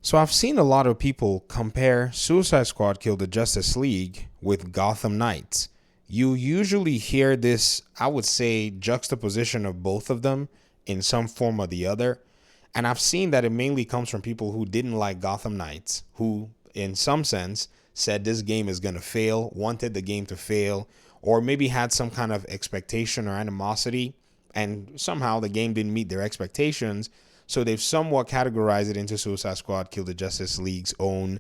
So I've seen a lot of people compare Suicide Squad Kill the Justice League with Gotham Knights. You usually hear this, I would say, juxtaposition of both of them in some form or the other. And I've seen that it mainly comes from people who didn't like Gotham Knights, who, in some sense, said this game is going to fail, wanted the game to fail, or maybe had some kind of expectation or animosity, and somehow the game didn't meet their expectations. So they've somewhat categorized it into Suicide Squad Kill the Justice League's own,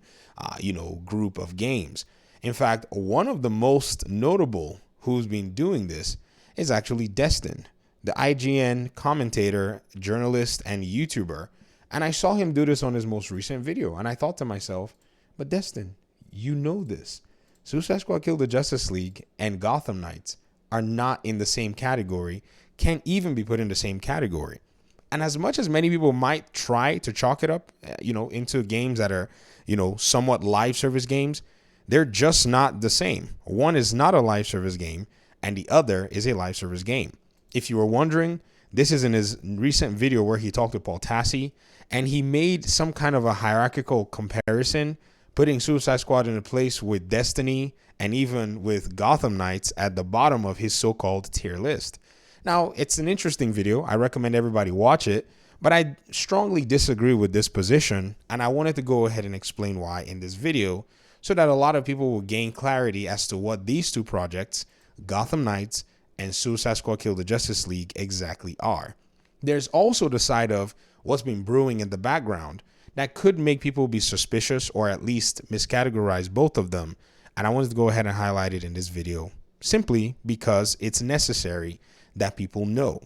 group of games. In fact, one of the most notable who's been doing this is actually Destin, the IGN commentator, journalist, and YouTuber. And I saw him do this on his most recent video. And I thought to myself, but Destin, you know this. Suicide Squad Kill the Justice League and Gotham Knights are not in the same category, can't even be put in the same category. And as much as many people might try to chalk it up, into games that are, somewhat live service games, they're just not the same. One is not a live service game, and the other is a live service game. If you were wondering, this is in his recent video where he talked to Paul Tassi, and he made some kind of a hierarchical comparison, putting Suicide Squad in a place with Destiny and even with Gotham Knights at the bottom of his so-called tier list. Now, it's an interesting video. I recommend everybody watch it, but I strongly disagree with this position, and I wanted to go ahead and explain why in this video so that a lot of people will gain clarity as to what these two projects, Gotham Knights and Suicide Squad Kill the Justice League, exactly are. There's also the side of what's been brewing in the background that could make people be suspicious or at least miscategorize both of them, and I wanted to go ahead and highlight it in this video simply because it's necessary that people know.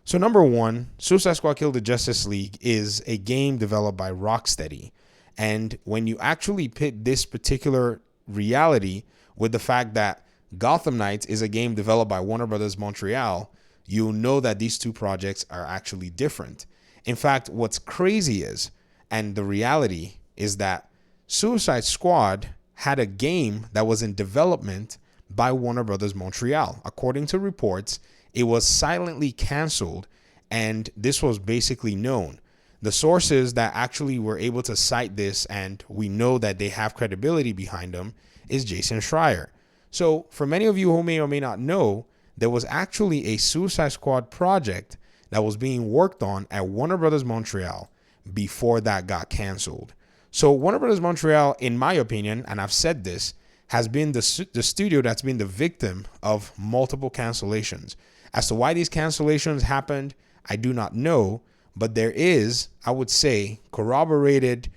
So number one, Suicide Squad Kill the Justice League is a game developed by Rocksteady. And when you actually pit this particular reality with the fact that Gotham Knights is a game developed by Warner Brothers Montreal, you'll know that these two projects are actually different. In fact, what's crazy is, and the reality is that Suicide Squad had a game that was in development by Warner Brothers Montreal. According to reports, it was silently canceled, and this was basically known. The sources that actually were able to cite this, and we know that they have credibility behind them, is Jason Schreier. So for many of you who may or may not know, there was actually a Suicide Squad project that was being worked on at Warner Brothers Montreal before that got canceled. So Warner Brothers Montreal, in my opinion, and I've said this, has been the studio that's been the victim of multiple cancellations. As to why these cancellations happened, I do not know, but there is, I would say, corroborated,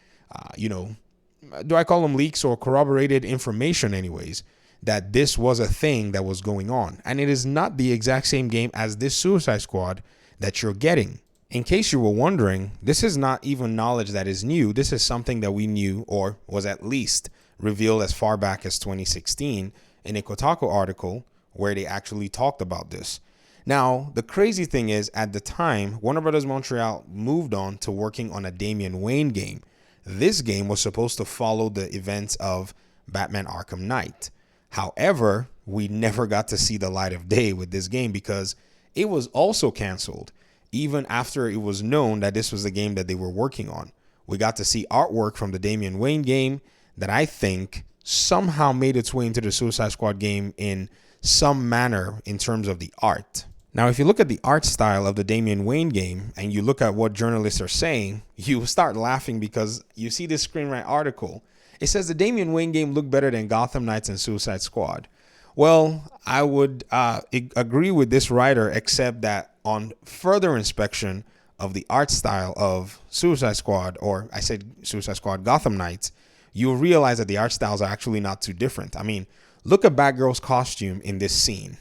do I call them leaks or corroborated information anyways, that this was a thing that was going on. And it is not the exact same game as this Suicide Squad that you're getting. In case you were wondering, this is not even knowledge that is new. This is something that we knew, or was at least revealed as far back as 2016 in a Kotaku article where they actually talked about this. Now, the crazy thing is, at the time, Warner Brothers Montreal moved on to working on a Damian Wayne game. This game was supposed to follow the events of Batman Arkham Knight. However, we never got to see the light of day with this game because it was also canceled, even after it was known that this was the game that they were working on. We got to see artwork from the Damian Wayne game that I think somehow made its way into the Suicide Squad game in some manner in terms of the art. Now, if you look at the art style of the Damian Wayne game and you look at what journalists are saying, you start laughing because you see this screenwrite article. It says the Damian Wayne game looked better than Gotham Knights and Suicide Squad. Well, I would agree with this writer, except that on further inspection of the art style of Suicide Squad, or I said Suicide Squad Gotham Knights, you'll realize that the art styles are actually not too different. I mean, look at Batgirl's costume in this scene.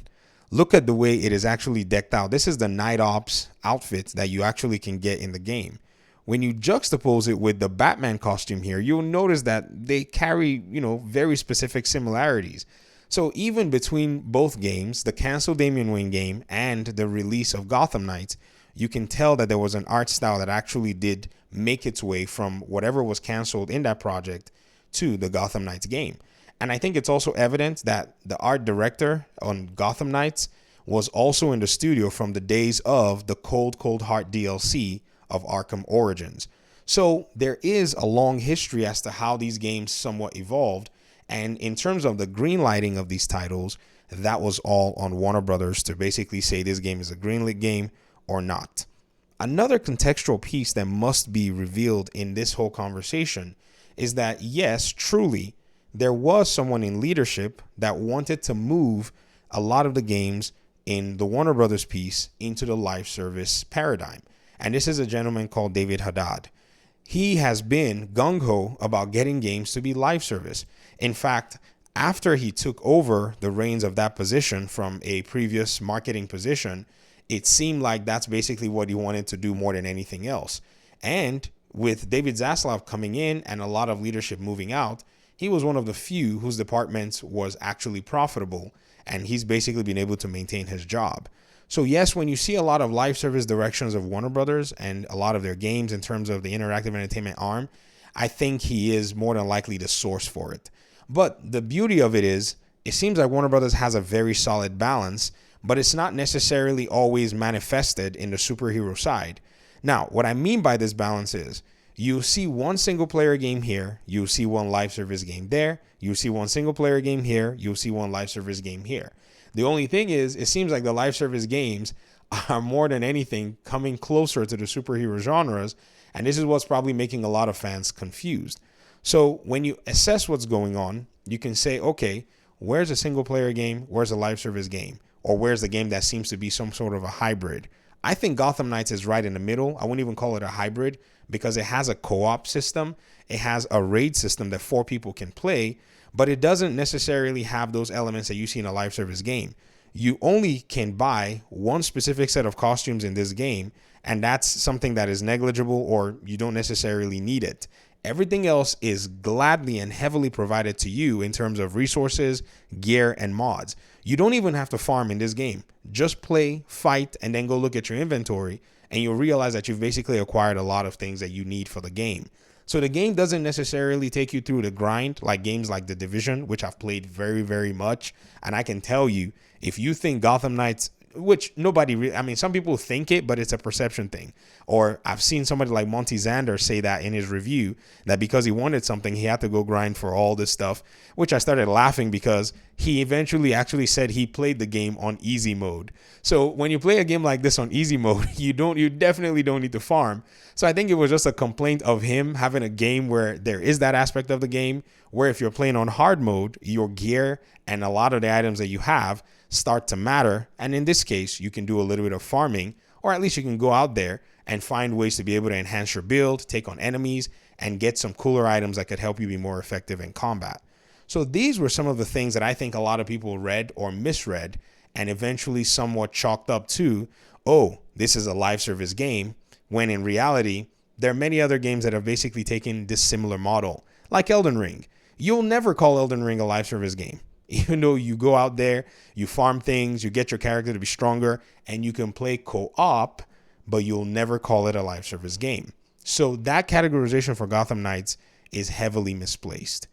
Look at the way it is actually decked out. This is the Night Ops outfit that you actually can get in the game. When you juxtapose it with the Batman costume here, you'll notice that they carry, very specific similarities. So even between both games, the canceled Damian Wayne game and the release of Gotham Knights, you can tell that there was an art style that actually did make its way from whatever was canceled in that project to the Gotham Knights game. And I think it's also evident that the art director on Gotham Knights was also in the studio from the days of the Cold Heart DLC of Arkham Origins. So there is a long history as to how these games somewhat evolved. And in terms of the green lighting of these titles, that was all on Warner Brothers to basically say this game is a greenlit game or not. Another contextual piece that must be revealed in this whole conversation is that, yes, truly, there was someone in leadership that wanted to move a lot of the games in the Warner Brothers piece into the live service paradigm. And this is a gentleman called David Haddad. He has been gung-ho about getting games to be live service. In fact, after he took over the reins of that position from a previous marketing position, it seemed like that's basically what he wanted to do more than anything else. And with David Zaslav coming in and a lot of leadership moving out, he was one of the few whose department was actually profitable, and he's basically been able to maintain his job. So yes, when you see a lot of live service directions of Warner Brothers and a lot of their games in terms of the interactive entertainment arm, I think he is more than likely the source for it. But the beauty of it is, it seems like Warner Brothers has a very solid balance, but it's not necessarily always manifested in the superhero side. Now, what I mean by this balance is, you see one single player game here, you see one live service game there, you see one single player game here, you'll see one live service game here. The only thing is, it seems like the live service games are more than anything coming closer to the superhero genres, and this is what's probably making a lot of fans confused. So when you assess what's going on, you can say, okay, where's a single player game? Where's a live service game? Or where's the game that seems to be some sort of a hybrid? I think Gotham Knights is right in the middle. I wouldn't even call it a hybrid because it has a co-op system. It has a raid system that 4 people can play, but it doesn't necessarily have those elements that you see in a live service game. You only can buy one specific set of costumes in this game, and that's something that is negligible or you don't necessarily need it. Everything else is gladly and heavily provided to you in terms of resources, gear, and mods. You don't even have to farm in this game. Just play, fight, and then go look at your inventory, and you'll realize that you've basically acquired a lot of things that you need for the game. So the game doesn't necessarily take you through the grind like games like The Division, which I've played very, very much. And I can tell you, if you think Gotham Knights, which some people think it, but it's a perception thing. Or I've seen somebody like Monty Zander say that in his review, that because he wanted something, he had to go grind for all this stuff, which I started laughing because he eventually actually said he played the game on easy mode. So when you play a game like this on easy mode, you definitely don't need to farm. So I think it was just a complaint of him having a game where there is that aspect of the game where if you're playing on hard mode, your gear and a lot of the items that you have start to matter. And in this case, you can do a little bit of farming, or at least you can go out there and find ways to be able to enhance your build, take on enemies, and get some cooler items that could help you be more effective in combat. So these were some of the things that I think a lot of people read or misread and eventually somewhat chalked up to, oh, this is a live service game, when in reality, there are many other games that have basically taken this similar model, like Elden Ring. You'll never call Elden Ring a live service game. Even though you go out there, you farm things, you get your character to be stronger, and you can play co-op, but you'll never call it a live service game. So that categorization for Gotham Knights is heavily misplaced.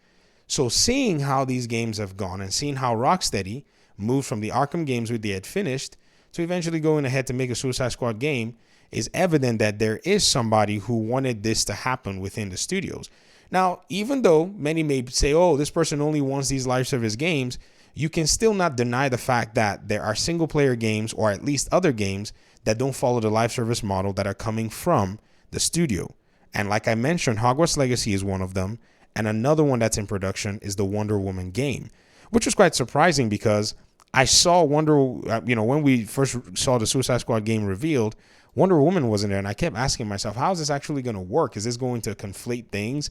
So seeing how these games have gone and seeing how Rocksteady moved from the Arkham games which they had finished to eventually going ahead to make a Suicide Squad game is evident that there is somebody who wanted this to happen within the studios. Now, even though many may say, oh, this person only wants these live service games, you can still not deny the fact that there are single player games, or at least other games, that don't follow the live service model that are coming from the studio. And like I mentioned, Hogwarts Legacy is one of them. And another one that's in production is the Wonder Woman game, which was quite surprising because I saw when we first saw the Suicide Squad game revealed, Wonder Woman wasn't there, and I kept asking myself, how is this actually going to work? Is this going to conflate things?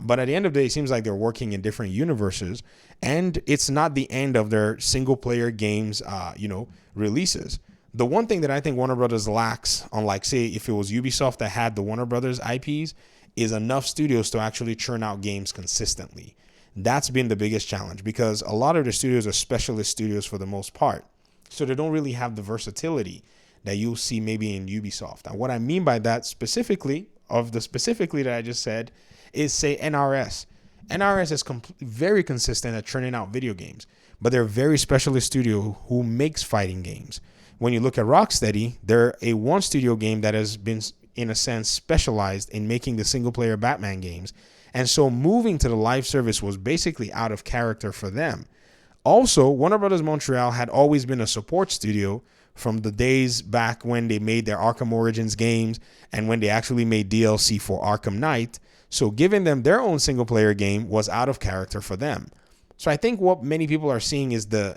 But at the end of the day, it seems like they're working in different universes, and it's not the end of their single-player games, releases. The one thing that I think Warner Brothers lacks, unlike, say, if it was Ubisoft that had the Warner Brothers IPs, is enough studios to actually churn out games consistently. That's been the biggest challenge because a lot of the studios are specialist studios for the most part, so they don't really have the versatility that you'll see maybe in Ubisoft. And what I mean by that specifically that I just said is, say, NRS. NRS is very consistent at churning out video games, but they're a very specialist studio who makes fighting games. When you look at Rocksteady, they're a one studio game that has been in a sense, specialized in making the single player Batman games. And so moving to the live service was basically out of character for them. Also, Warner Brothers Montreal had always been a support studio from the days back when they made their Arkham Origins games and when they actually made DLC for Arkham Knight. So giving them their own single player game was out of character for them. So I think what many people are seeing is the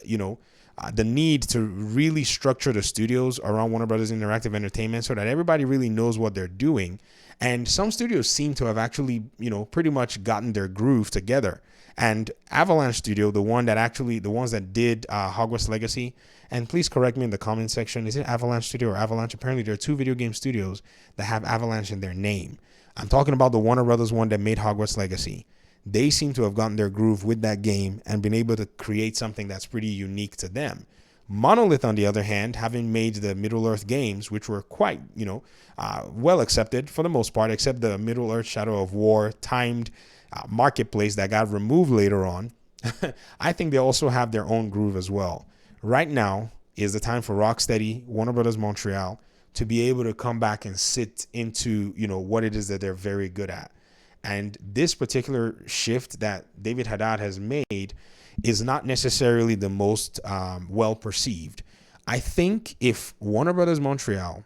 need to really structure the studios around Warner Brothers Interactive Entertainment so that everybody really knows what they're doing. And some studios seem to have actually, pretty much gotten their groove together. And Avalanche Studio, the ones that did Hogwarts Legacy, and please correct me in the comment section, is it Avalanche Studio or Avalanche? Apparently there are two video game studios that have Avalanche in their name. I'm talking about the Warner Brothers one that made Hogwarts Legacy. They seem to have gotten their groove with that game and been able to create something that's pretty unique to them. Monolith, on the other hand, having made the Middle-earth games, which were quite, well accepted for the most part, except the Middle-earth Shadow of War timed marketplace that got removed later on, I think they also have their own groove as well. Right now is the time for Rocksteady, Warner Brothers Montreal, to be able to come back and sit into, what it is that they're very good at. And this particular shift that David Haddad has made is not necessarily the most well perceived. I think if Warner Brothers Montreal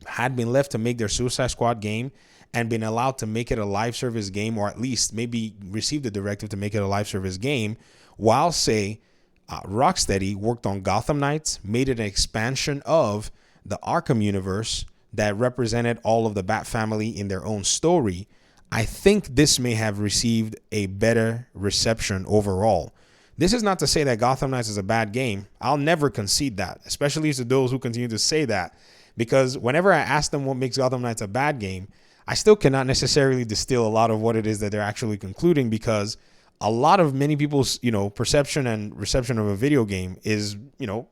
had been left to make their Suicide Squad game and been allowed to make it a live service game, or at least maybe receive the directive to make it a live service game, while, say, Rocksteady worked on Gotham Knights, made it an expansion of the Arkham universe that represented all of the Bat family in their own story, I think this may have received a better reception overall. This is not to say that Gotham Knights is a bad game. I'll never concede that, especially to those who continue to say that, because whenever I ask them what makes Gotham Knights a bad game, I still cannot necessarily distill a lot of what it is that they're actually concluding, because a lot of many people's, perception and reception of a video game is,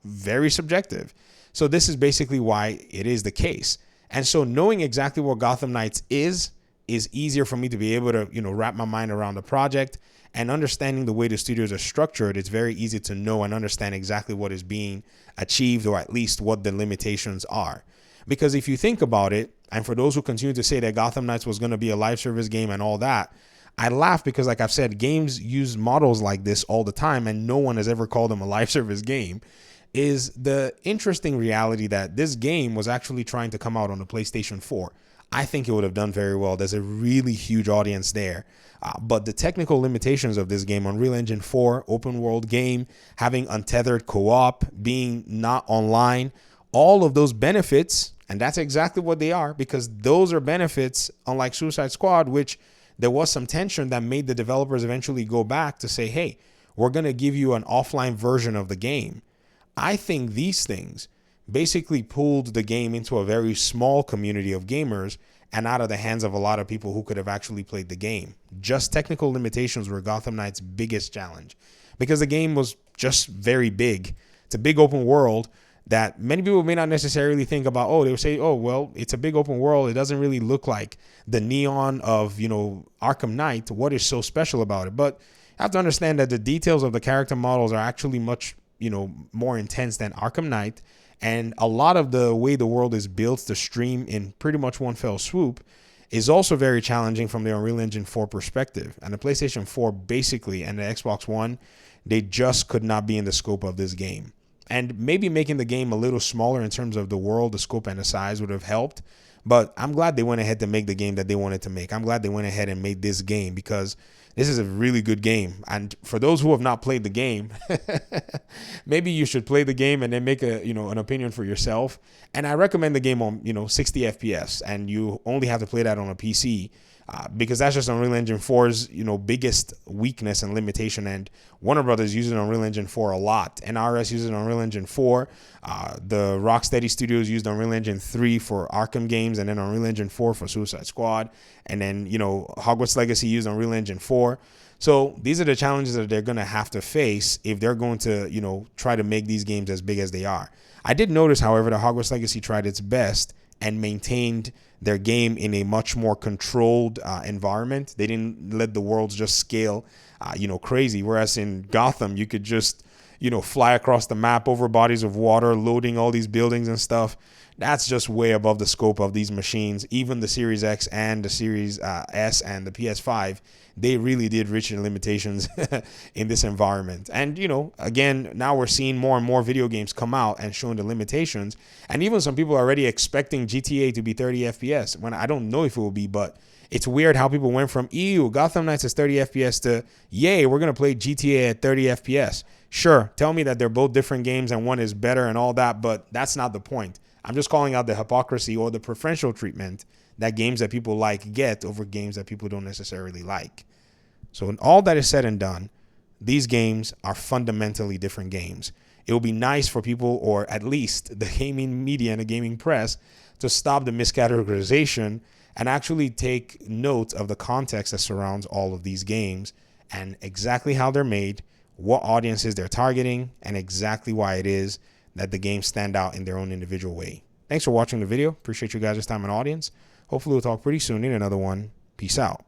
very subjective. So this is basically why it is the case. And so knowing exactly what Gotham Knights is easier for me to be able to, wrap my mind around the project, and understanding the way the studios are structured. It's very easy to know and understand exactly what is being achieved, or at least what the limitations are. Because if you think about it, and for those who continue to say that Gotham Knights was going to be a live service game and all that, I laugh because, like I've said, games use models like this all the time and no one has ever called them a live service game. Is the interesting reality that this game was actually trying to come out on the PlayStation 4. I think it would have done very well. There's a really huge audience there. But the technical limitations of this game, Unreal Engine 4, open world game, having untethered co-op, being not online, all of those benefits, and that's exactly what they are, because those are benefits, unlike Suicide Squad, which there was some tension that made the developers eventually go back to say, hey, we're going to give you an offline version of the game. I think these things basically pulled the game into a very small community of gamers and out of the hands of a lot of people who could have actually played the game. Just technical limitations were Gotham Knights' biggest challenge, because the game was just very big. It's a big open world that many people may not necessarily think about. Oh, they would say, oh, well, it's a big open world. It doesn't really look like the neon of, Arkham Knight. What is so special about it? But I have to understand that the details of the character models are actually much, more intense than Arkham Knight. And a lot of the way the world is built to stream in pretty much one fell swoop is also very challenging from the Unreal Engine 4 perspective. And the PlayStation 4 basically, and the Xbox One, they just could not be in the scope of this game. And maybe making the game a little smaller in terms of the world, the scope, and the size would have helped. But I'm glad they went ahead to make the game that they wanted to make. I'm glad they went ahead and made this game, because this is a really good game. And for those who have not played the game, maybe you should play the game and then make an opinion for yourself. And I recommend the game on, 60 FPS, and you only have to play that on a PC. Because that's just Unreal Engine 4's, biggest weakness and limitation. And Warner Brothers uses Unreal Engine 4 a lot. NRS uses Unreal Engine 4. The Rocksteady Studios used Unreal Engine 3 for Arkham games, and then Unreal Engine 4 for Suicide Squad. And then, Hogwarts Legacy used Unreal Engine 4. So these are the challenges that they're going to have to face if they're going to, try to make these games as big as they are. I did notice, however, that Hogwarts Legacy tried its best and maintained their game in a much more controlled environment. They didn't let the worlds just scale, crazy. Whereas in Gotham, you could just, fly across the map over bodies of water, loading all these buildings and stuff. That's just way above the scope of these machines. Even the Series X and the Series S and the PS5, they really did reach their limitations in this environment. And, again, now we're seeing more and more video games come out and showing the limitations. And even some people are already expecting GTA to be 30 FPS, when I don't know if it will be, but it's weird how people went from, ew, Gotham Knights is 30 FPS to, yay, we're going to play GTA at 30 FPS. Sure, tell me that they're both different games and one is better and all that, but that's not the point. I'm just calling out the hypocrisy or the preferential treatment that games that people like get over games that people don't necessarily like. So when all that is said and done, these games are fundamentally different games. It will be nice for people, or at least the gaming media and the gaming press, to stop the miscategorization and actually take note of the context that surrounds all of these games and exactly how they're made, what audiences they're targeting, and exactly why it is that the games stand out in their own individual way. Thanks for watching the video. Appreciate you guys' time and audience. Hopefully we'll talk pretty soon in another one. Peace out.